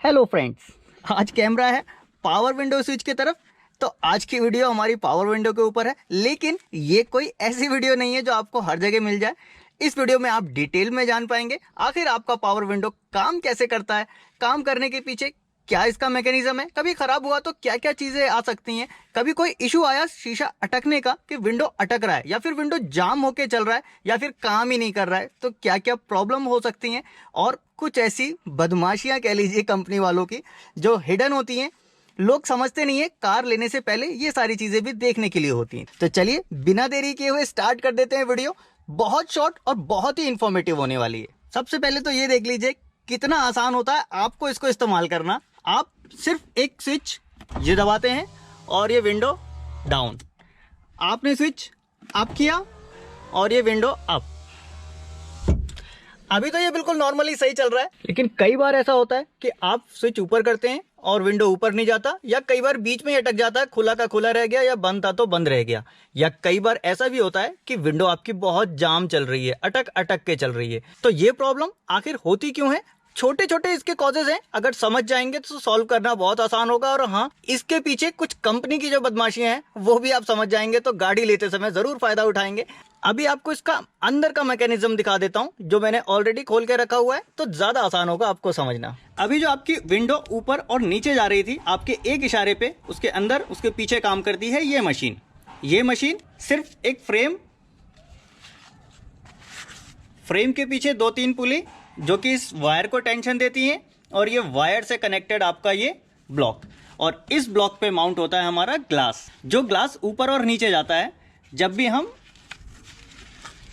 Hello friends, आज camera है power window switch की तरफ। तो आज की वीडियो हमारी पावर विंडो के ऊपर है, लेकिन ये कोई ऐसी वीडियो नहीं है जो आपको हर जगह मिल जाए। इस वीडियो में आप डिटेल में जान पाएंगे आखिर आपका पावर विंडो काम कैसे करता है, काम करने के पीछे क्या इसका मैकेनिज्म है, कभी खराब हुआ तो क्या क्या चीजें आ सकती हैं, कभी कोई इशू आया शीशा अटकने का कि विंडो अटक रहा है या फिर विंडो जाम होके चल रहा है या फिर काम ही नहीं कर रहा है, तो क्या क्या प्रॉब्लम हो सकती हैं और कुछ ऐसी बदमाशियां कह लीजिए कंपनी वालों की जो हिडन होती हैं। लोग समझते नहीं है, कार लेने से पहले ये सारी चीजें भी देखने के लिए होती हैं। तो चलिए बिना देरी किए हुए स्टार्ट कर देते हैं वीडियो। बहुत शॉर्ट और बहुत ही इंफॉर्मेटिव होने वाली है। सबसे पहले तो ये देख लीजिए कितना आसान होता है आपको इसको इस्तेमाल करना। आप सिर्फ एक स्विच ये दबाते हैं और ये विंडो डाउन, आपने स्विच अप किया और ये विंडो अप। अभी तो ये बिल्कुल नॉर्मली सही चल रहा है, लेकिन कई बार ऐसा होता है कि आप स्विच ऊपर करते हैं और विंडो ऊपर नहीं जाता, या कई बार बीच में ही अटक जाता है, खुला का खुला रह गया या बंद था तो बंद रह गया, या कई बार ऐसा भी होता है कि विंडो आपकी बहुत जाम चल रही है, अटक अटक के चल रही है। तो ये प्रॉब्लम आखिर होती क्यों है? छोटे छोटे इसके कॉजेज हैं, अगर समझ जाएंगे तो सॉल्व करना बहुत आसान होगा। और हाँ, इसके पीछे कुछ कंपनी की जो बदमाशियां हैं वो भी आप समझ जाएंगे तो गाड़ी लेते समय जरूर फायदा उठाएंगे। अभी आपको इसका अंदर का मैकेनिज्म दिखा देता हूं जो मैंने ऑलरेडी खोल के रखा हुआ है, तो ज्यादा आसान होगा आपको समझना। अभी जो आपकी विंडो ऊपर और नीचे जा रही थी, आपके एक इशारे पे उसके अंदर उसके पीछे काम करती है ये मशीन। ये मशीन सिर्फ एक फ्रेम के पीछे 2-3 पुली जो कि इस वायर को टेंशन देती हैं, और ये वायर से कनेक्टेड आपका ये ब्लॉक, और इस ब्लॉक पे माउंट होता है हमारा ग्लास। जो ग्लास ऊपर और नीचे जाता है, जब भी हम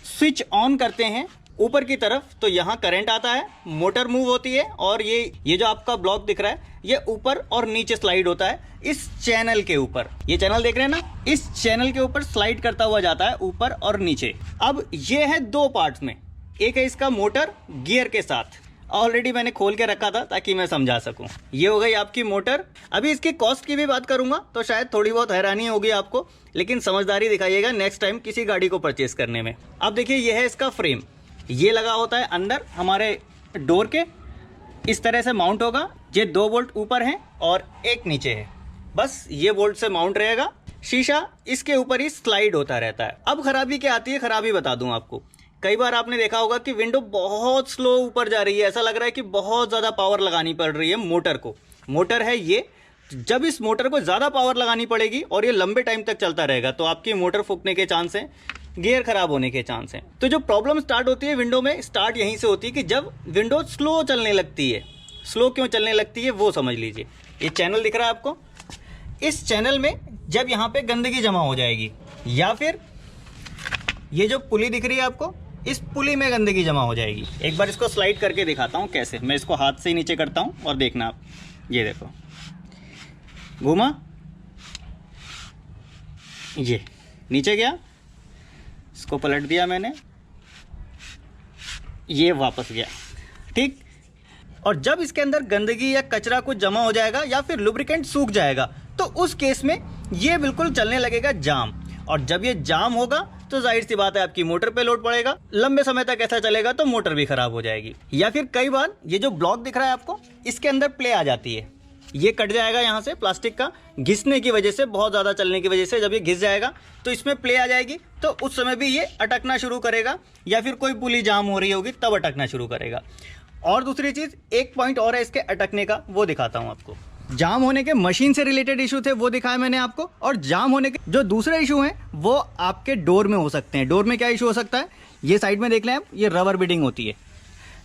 स्विच ऑन करते हैं ऊपर की तरफ तो यहाँ करंट आता है, मोटर मूव होती है, और ये जो आपका ब्लॉक दिख रहा है ये ऊपर और नीचे स्लाइड होता है इस चैनल के ऊपर। ये चैनल देख रहे हैं ना, इस चैनल के ऊपर स्लाइड करता हुआ जाता है ऊपर और नीचे। अब ये है 2 पार्ट्स में, एक है इसका मोटर गियर के साथ, ऑलरेडी मैंने खोल के रखा था ताकि मैं समझा सकूं। ये हो गई आपकी मोटर। अभी इसकी कॉस्ट की भी बात करूंगा तो शायद थोड़ी बहुत हैरानी होगी आपको, लेकिन समझदारी दिखाइएगा नेक्स्ट टाइम किसी गाड़ी को परचेस करने में। अब देखिए ये है इसका फ्रेम, ये लगा होता है अंदर हमारे डोर के, इस तरह से माउंट होगा। ये 2 बोल्ट ऊपर हैं और एक नीचे है, बस ये बोल्ट से माउंट रहेगा। शीशा इसके ऊपर ही स्लाइड होता रहता है। अब खराबी क्या आती है, खराबी बता दूं आपको। कई बार आपने देखा होगा कि विंडो बहुत स्लो ऊपर जा रही है, ऐसा लग रहा है कि बहुत ज़्यादा पावर लगानी पड़ रही है मोटर को। मोटर है ये, जब इस मोटर को ज़्यादा पावर लगानी पड़ेगी और ये लंबे टाइम तक चलता रहेगा तो आपकी मोटर फूकने के चांस हैं, गियर खराब होने के चांस हैं। तो जो प्रॉब्लम स्टार्ट होती है विंडो में, स्टार्ट यहीं से होती है कि जब विंडो स्लो चलने लगती है। स्लो क्यों चलने लगती है वो समझ लीजिए। ये चैनल दिख रहा है आपको, इस चैनल में जब यहाँ पे गंदगी जमा हो जाएगी, या फिर ये जो पुली दिख रही है आपको, इस पुली में गंदगी जमा हो जाएगी। एक बार इसको स्लाइड करके दिखाता हूँ कैसे। मैं इसको हाथ से ही नीचे करता हूँ और देखना आप, ये देखो घूमा, ये नीचे गया, इसको पलट दिया मैंने, ये वापस गया, ठीक। और जब इसके अंदर गंदगी या कचरा कुछ जमा हो जाएगा या फिर लुब्रिकेंट सूख जाएगा तो उस केस में ये बिल्कुल चलने लगेगा जाम। और जब ये जाम होगा तो जाहिर सी बात है आपकी मोटर पे लोड पड़ेगा, लंबे समय तक ऐसा चलेगा तो मोटर भी खराब हो जाएगी। या फिर कई बार ये जो ब्लॉक दिख रहा है आपको, इसके अंदर प्ले आ जाती है, ये कट जाएगा यहाँ से प्लास्टिक का, घिसने की वजह से, बहुत ज़्यादा चलने की वजह से जब ये घिस जाएगा तो इसमें प्ले आ जाएगी, तो उस समय भी ये अटकना शुरू करेगा, या फिर कोई पुली जाम हो रही होगी तब अटकना शुरू करेगा। और दूसरी चीज़, एक पॉइंट और है इसके अटकने का, वो दिखाता हूँ आपको। जाम होने के मशीन से रिलेटेड इशू थे वो दिखाया मैंने आपको, और जाम होने के जो दूसरे इशू हैं वो आपके डोर में हो सकते हैं। डोर में क्या इशू हो सकता है, ये साइड में देख लें आप, ये रबर बीडिंग होती है,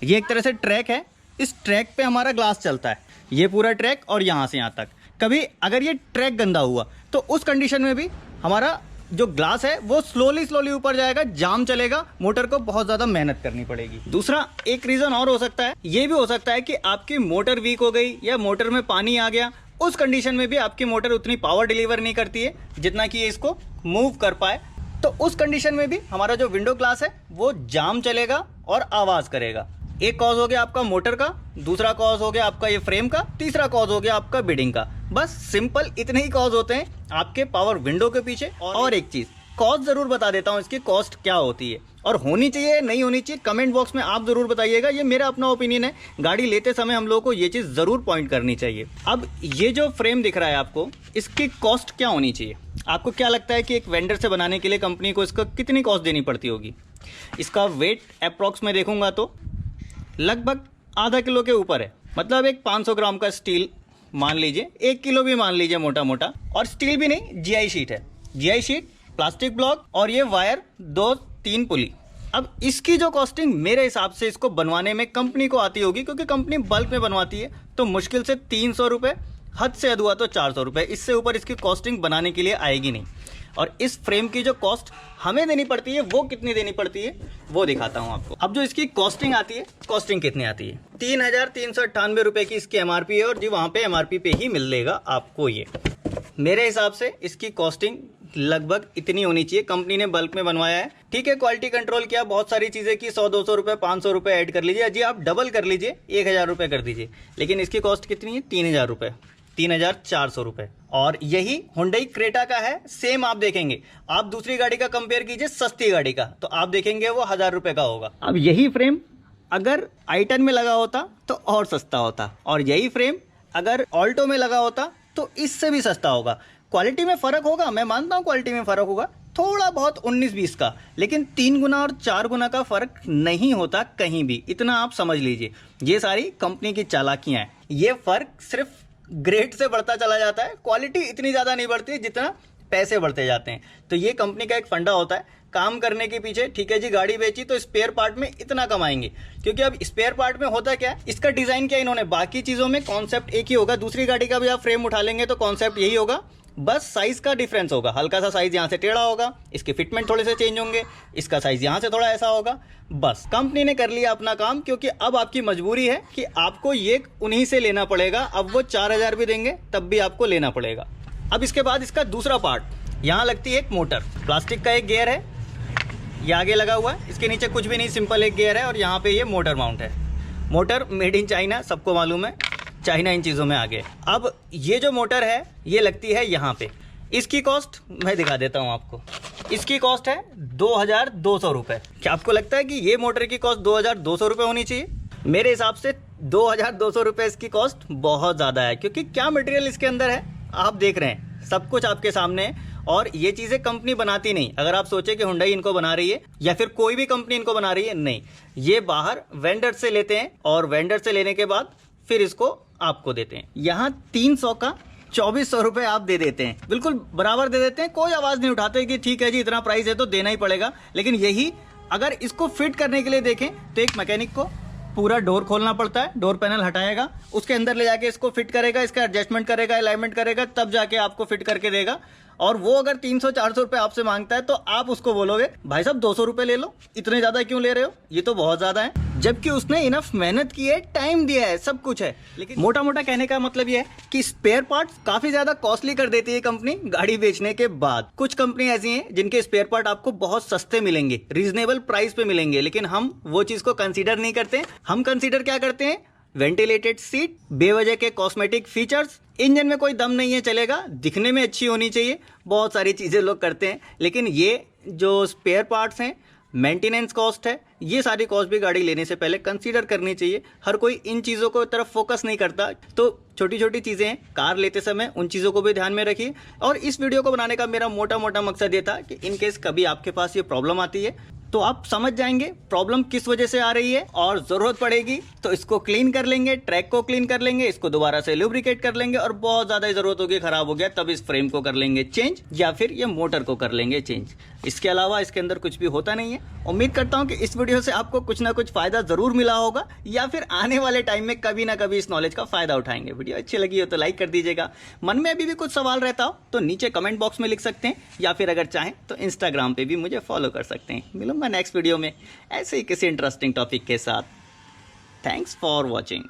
ये एक तरह से ट्रैक है, इस ट्रैक पे हमारा ग्लास चलता है, ये पूरा ट्रैक और यहाँ से यहाँ तक। कभी अगर ये ट्रैक गंदा हुआ तो उस कंडीशन में भी हमारा जो ग्लास है वो स्लोली ऊपर जाएगा, जाम चलेगा, मोटर को बहुत ज़्यादा मेहनत करनी पड़ेगी। दूसरा एक रीज़न और हो सकता है, ये भी हो सकता है कि आपकी मोटर वीक हो गई या मोटर में पानी आ गया, उस कंडीशन में भी आपकी मोटर उतनी पावर डिलीवर नहीं करती है जितना कि ये इसको मूव कर पाए, तो उस कंडीशन में भी हमारा जो विंडो ग्लास है वो जाम चलेगा और आवाज़ करेगा। एक कॉज हो गया आपका मोटर का, दूसरा कॉज हो गया आपका ये फ्रेम का, तीसरा कॉज हो गया आपका बीडिंग का। बस सिंपल इतने ही कॉज होते हैं आपके पावर विंडो के पीछे। और एक चीज़ कॉस्ट ज़रूर बता देता हूँ, इसकी कॉस्ट क्या होती है। और होनी चाहिए नहीं होनी चाहिए कमेंट बॉक्स में आप ज़रूर बताइएगा। ये मेरा अपना ओपिनियन है, गाड़ी लेते समय हम लोगों को ये चीज़ ज़रूर पॉइंट करनी चाहिए। अब ये जो फ्रेम दिख रहा है आपको, इसकी कॉस्ट क्या होनी चाहिए? आपको क्या लगता है कि एक वेंडर से बनाने के लिए कंपनी को इसका कितनी कॉस्ट देनी पड़ती होगी? इसका वेट अप्रॉक्स में देखूंगा तो लगभग आधा किलो के ऊपर है। मतलब एक 500 ग्राम का स्टील मान लीजिए, 1 किलो भी मान लीजिए मोटा मोटा, और स्टील भी नहीं, जीआई शीट है, जीआई शीट, प्लास्टिक ब्लॉक और ये वायर 2-3 पुली। अब इसकी जो कॉस्टिंग मेरे हिसाब से इसको बनवाने में कंपनी को आती होगी, क्योंकि कंपनी बल्क में बनवाती है, तो मुश्किल से 300 रुपये, हद से हद हुआ तो 400 रुपये, इससे ऊपर इसकी कॉस्टिंग बनाने के लिए आएगी नहीं। और इस फ्रेम की जो कॉस्ट हमें देनी पड़ती है वो कितनी देनी पड़ती है वो दिखाता हूँ आपको। अब जो इसकी कॉस्टिंग आती है, कॉस्टिंग कितनी आती है? 3,398 रुपये की इसकी एमआरपी है, और जी वहाँ पे एमआरपी पे ही मिलेगा आपको ये। मेरे हिसाब से इसकी कॉस्टिंग लगभग इतनी होनी चाहिए। कंपनी ने बल्क में बनवाया है, ठीक है, क्वालिटी कंट्रोल किया, बहुत सारी चीज़ें की, 100-200 रुपये 500 रुपये ऐड कर लीजिए, जी आप डबल कर लीजिए, 1,000 रुपये कर दीजिए, लेकिन इसकी कॉस्ट कितनी है? 3,000 रुपये, 3,400 रुपये। और यही हुंडई क्रेटा का है, सेम आप देखेंगे। आप दूसरी गाड़ी का कंपेयर कीजिए सस्ती गाड़ी का, तो आप देखेंगे वो 1,000 रुपये का होगा। अब यही फ्रेम अगर i10 में लगा होता तो और सस्ता होता, और यही फ्रेम अगर ऑल्टो में लगा होता तो इससे भी सस्ता होगा। क्वालिटी में फ़र्क होगा, मैं मानता हूँ क्वालिटी में फ़र्क होगा थोड़ा बहुत 19-20 का, लेकिन 3 गुना और 4 गुना का फ़र्क नहीं होता कहीं भी, इतना आप समझ लीजिए। ये सारी कंपनी की चालाकियाँ हैं। ये फ़र्क सिर्फ ग्रेड से बढ़ता चला जाता है, क्वालिटी इतनी ज़्यादा नहीं बढ़ती जितना पैसे बढ़ते जाते हैं। तो ये कंपनी का एक फंडा होता है काम करने के पीछे। ठीक है जी, गाड़ी बेची तो स्पेयर पार्ट में इतना कमाएंगे, क्योंकि अब स्पेयर पार्ट में होता क्या है, इसका डिज़ाइन क्या इन्होंने, बाकी चीज़ों में कॉन्सेप्ट एक ही होगा। दूसरी गाड़ी का भी आप फ्रेम उठा लेंगे तो कॉन्सेप्ट यही होगा, बस साइज़ का डिफरेंस होगा, हल्का सा साइज़ यहाँ से टेढ़ा होगा, इसके फिटमेंट थोड़े से चेंज होंगे, इसका साइज़ यहाँ से थोड़ा ऐसा होगा। बस कंपनी ने कर लिया अपना काम, क्योंकि अब आपकी मजबूरी है कि आपको ये उन्हीं से लेना पड़ेगा। अब वो 4,000 भी देंगे तब भी आपको लेना पड़ेगा। अब इसके बाद इसका दूसरा पार्ट, यहाँ लगती है एक मोटर, प्लास्टिक का एक गियर है, ये आगे लगा हुआ है, इसके नीचे कुछ भी नहीं, सिंपल एक गियर है, और यहाँ पे ये मोटर माउंट है। मोटर मेड इन चाइना, सबको मालूम है, चाइना इन चीज़ों में आगे। अब ये जो मोटर है ये लगती है यहाँ पे। इसकी कॉस्ट मैं दिखा देता हूँ आपको, इसकी कॉस्ट है 2,200 रुपये। क्या आपको लगता है कि ये मोटर की कॉस्ट 2,200 रुपये होनी चाहिए? मेरे हिसाब से 2,200 रुपये इसकी कॉस्ट बहुत ज़्यादा है, क्योंकि क्या मटेरियल इसके अंदर है आप देख रहे हैं, सब कुछ आपके सामने है। और ये चीज़ें कंपनी बनाती नहीं। अगर आप सोचे कि हुंडई इनको बना रही है या फिर कोई भी कंपनी इनको बना रही है, नहीं, ये बाहर वेंडर से लेते हैं, और वेंडर से लेने के बाद फिर इसको आपको देते हैं। यहाँ 300 का 2,400 रुपये आप दे देते हैं, बिल्कुल बराबर दे देते हैं, कोई आवाज़ नहीं उठाते कि ठीक है जी इतना प्राइस है तो देना ही पड़ेगा। लेकिन यही अगर इसको फिट करने के लिए देखें तो एक मैकेनिक को पूरा डोर खोलना पड़ता है, डोर पैनल हटाएगा, उसके अंदर ले जाके इसको फिट करेगा, इसका एडजस्टमेंट करेगा, अलाइनमेंट करेगा, तब जाके आपको फिट करके देगा। और वो अगर 300-400 रुपये आपसे मांगता है तो आप उसको बोलोगे भाई साहब 200 रुपये ले लो, इतने ज़्यादा क्यों ले रहे हो, ये तो बहुत ज़्यादा है। जबकि उसने इनफ मेहनत की है, टाइम दिया है, सब कुछ है। लेकिन मोटा मोटा कहने का मतलब ये है कि स्पेयर पार्ट्स काफ़ी ज़्यादा कॉस्टली कर देती है कंपनी गाड़ी बेचने के बाद। कुछ कंपनी ऐसी हैं जिनके स्पेयर पार्ट आपको बहुत सस्ते मिलेंगे, रीजनेबल प्राइस पे मिलेंगे, लेकिन हम वो चीज़ को कंसीडर नहीं करते। हम कंसीडर क्या करते हैं? वेंटिलेटेड सीट, बेवजह के कॉस्मेटिक फीचर्स, इंजन में कोई दम नहीं है चलेगा, दिखने में अच्छी होनी चाहिए, बहुत सारी चीज़ें लोग करते हैं। लेकिन ये जो स्पेयर पार्ट्स हैं, मेंटेनेंस कॉस्ट है, ये सारी कॉस्ट भी गाड़ी लेने से पहले कंसीडर करनी चाहिए। हर कोई इन चीज़ों को तरफ फोकस नहीं करता, तो छोटी छोटी चीज़ें हैं, कार लेते समय उन चीज़ों को भी ध्यान में रखिए। और इस वीडियो को बनाने का मेरा मोटा मोटा मकसद ये था कि इन केस कभी आपके पास ये प्रॉब्लम आती है तो आप समझ जाएंगे प्रॉब्लम किस वजह से आ रही है, और ज़रूरत पड़ेगी तो इसको क्लीन कर लेंगे, ट्रैक को क्लीन कर लेंगे, इसको दोबारा से लुब्रिकेट कर लेंगे, और बहुत ज़्यादा ज़रूरत होगी, ख़राब हो गया, तब इस फ्रेम को कर लेंगे चेंज, या फिर ये मोटर को कर लेंगे चेंज। इसके अलावा इसके अंदर कुछ भी होता नहीं है। उम्मीद करता हूँ कि इस वीडियो से आपको कुछ ना कुछ फ़ायदा ज़रूर मिला होगा, या फिर आने वाले टाइम में कभी ना कभी इस नॉलेज का फ़ायदा उठाएंगे। वीडियो अच्छी लगी हो तो लाइक कर दीजिएगा। मन में अभी भी कुछ सवाल रहता हो तो नीचे कमेंट बॉक्स में लिख सकते हैं, या फिर अगर चाहें तो इंस्टाग्राम पे भी मुझे फॉलो कर सकते हैं। मिलूंगा नेक्स्ट वीडियो में ऐसे ही किसी इंटरेस्टिंग टॉपिक के साथ। Thanks for watching.